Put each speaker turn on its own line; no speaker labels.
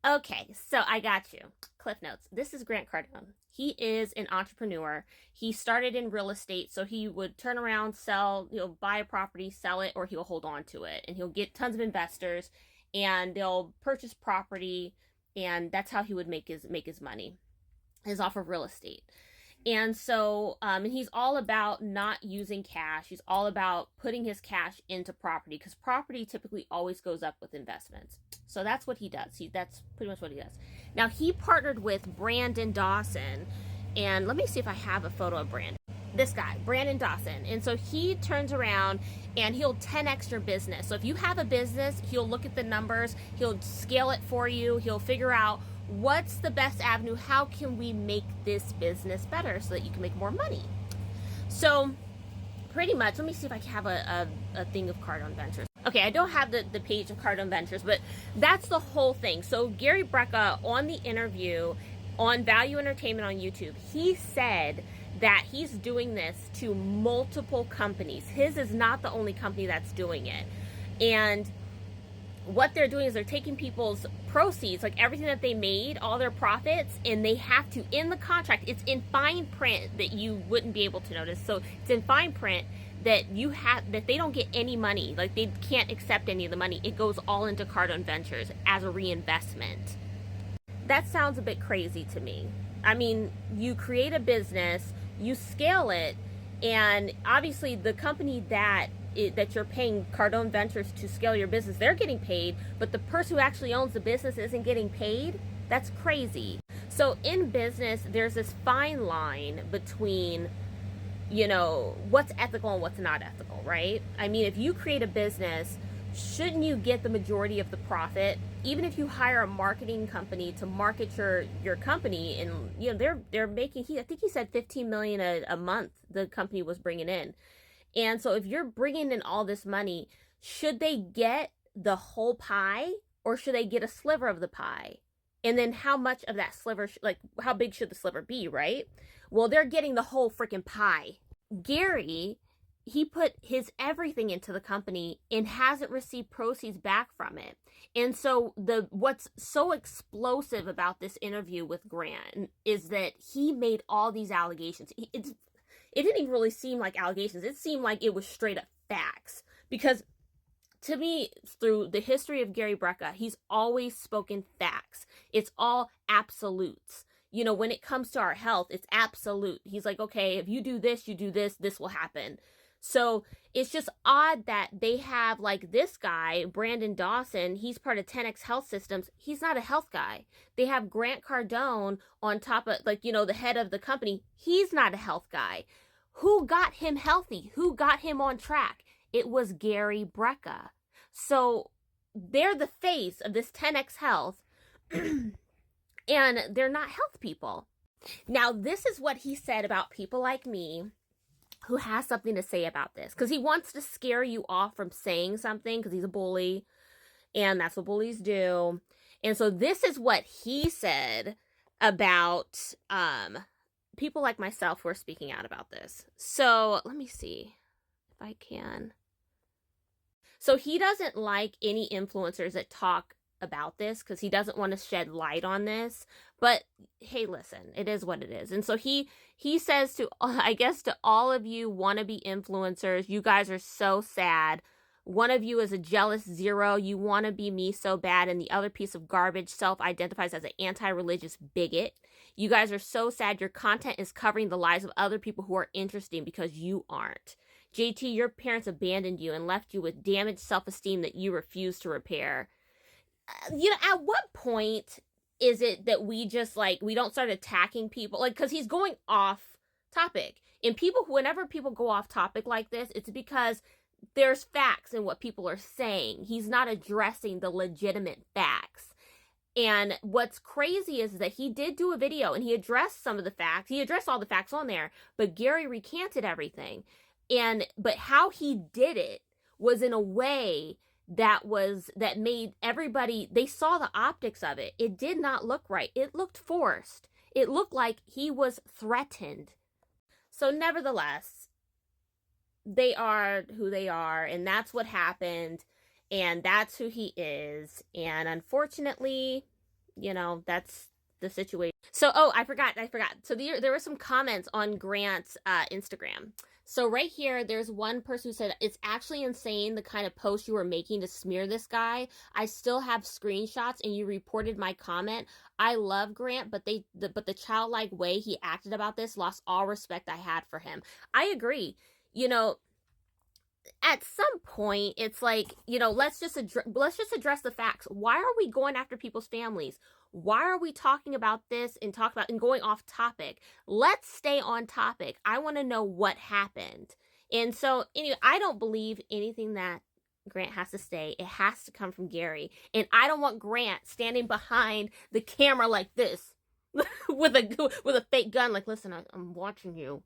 Okay, so I got you. Cliff notes. This is Grant Cardone. He is an entrepreneur. He started in real estate, so he would turn around, sell, buy a property, sell it, or he'll hold on to it. And he'll get tons of investors and they'll purchase property, and that's how he would make his money, is off of real estate. And so, and he's all about not using cash. He's all about putting his cash into property, because property typically always goes up with investments. So that's what he does. That's pretty much what he does. Now, he partnered with Brandon Dawson, and let me see if I have a photo of Brandon. This guy, Brandon Dawson. And so he turns around and he'll 10x your business. So if you have a business, he'll look at the numbers, he'll scale it for you, he'll figure out what's the best avenue, how can we make this business better so that you can make more money. So pretty much, let me see if I can have a thing of Cardone Ventures. Okay, I don't have the page of Cardone Ventures, but that's the whole thing. So Gary Brecka, on the interview on Value Entertainment on YouTube, he said that he's doing this to multiple companies. His is not the only company that's doing it. And what they're doing is they're taking people's proceeds, like everything that they made, all their profits, and they have to, in the contract, it's in fine print that you wouldn't be able to notice. So it's in fine print that that they don't get any money, like they can't accept any of the money. It goes all into Cardone Ventures as a reinvestment. That sounds a bit crazy to me. I mean, you create a business, you scale it, and obviously the company that you're paying Cardone Ventures to scale your business, they're getting paid, but the person who actually owns the business isn't getting paid. That's crazy. So in business, there's this fine line between, what's ethical and what's not ethical, right? I mean, if you create a business, shouldn't you get the majority of the profit? Even if you hire a marketing company to market your company, and they're making, I think he said 15 million a month the company was bringing in. And so if you're bringing in all this money, should they get the whole pie, or should they get a sliver of the pie? And then how much of that sliver, like how big should the sliver be, right? Well, they're getting the whole freaking pie. Gary, he put his everything into the company and hasn't received proceeds back from it. And so what's so explosive about this interview with Grant is that he made all these allegations. It didn't even really seem like allegations. It seemed like it was straight up facts. Because to me, through the history of Gary Brecka, he's always spoken facts. It's all absolutes. When it comes to our health, it's absolute. He's like, okay, if you do this, this will happen. So it's just odd that they have, like, this guy, Brandon Dawson, he's part of 10X Health Systems. He's not a health guy. They have Grant Cardone on top of, the head of the company. He's not a health guy. Who got him healthy? Who got him on track? It was Gary Brecka. So they're the face of this 10X Health, and they're not health people. Now, this is what he said about people like me who has something to say about this, because he wants to scare you off from saying something, because he's a bully, and that's what bullies do. And so this is what he said about people like myself who are speaking out about this. So let me see if I can. So he doesn't like any influencers that talk about this, because he doesn't want to shed light on this. But hey, listen, it is what it is. And so he says to, I guess, to all of you wannabe influencers, you guys are so sad. One of you is a jealous zero. You want to be me so bad. And the other piece of garbage self-identifies as an anti-religious bigot. You guys are so sad. Your content is covering the lives of other people who are interesting, because you aren't. JT, your parents abandoned you and left you with damaged self-esteem that you refuse to repair. At what point is it that we just, we don't start attacking people? Because he's going off topic. And whenever people go off topic like this, it's because there's facts in what people are saying. He's not addressing the legitimate facts. And what's crazy is that he did do a video and he addressed some of the facts. He addressed all the facts on there, but Gary recanted everything. But how he did it was in a way that made everybody, they saw the optics of it. It did not look right. It looked forced. It looked like he was threatened. So nevertheless, they are who they are, and that's what happened, and that's who he is. And unfortunately, That's the situation. So, oh, I forgot. So there were some comments on Grant's Instagram. So right here, there's one person who said it's actually insane the kind of post you were making to smear this guy. I still have screenshots, and you reported my comment. I love Grant, but the childlike way he acted about this lost all respect I had for him. I agree. You know, at some point it's like, let's just address the facts. Why are we going after people's families? Why are we talking about this and going off topic? Let's stay on topic. I want to know what happened. And so anyway, I don't believe anything that Grant has to say. It has to come from Gary, and I don't want Grant standing behind the camera like this with a fake gun, like, listen, I'm watching you.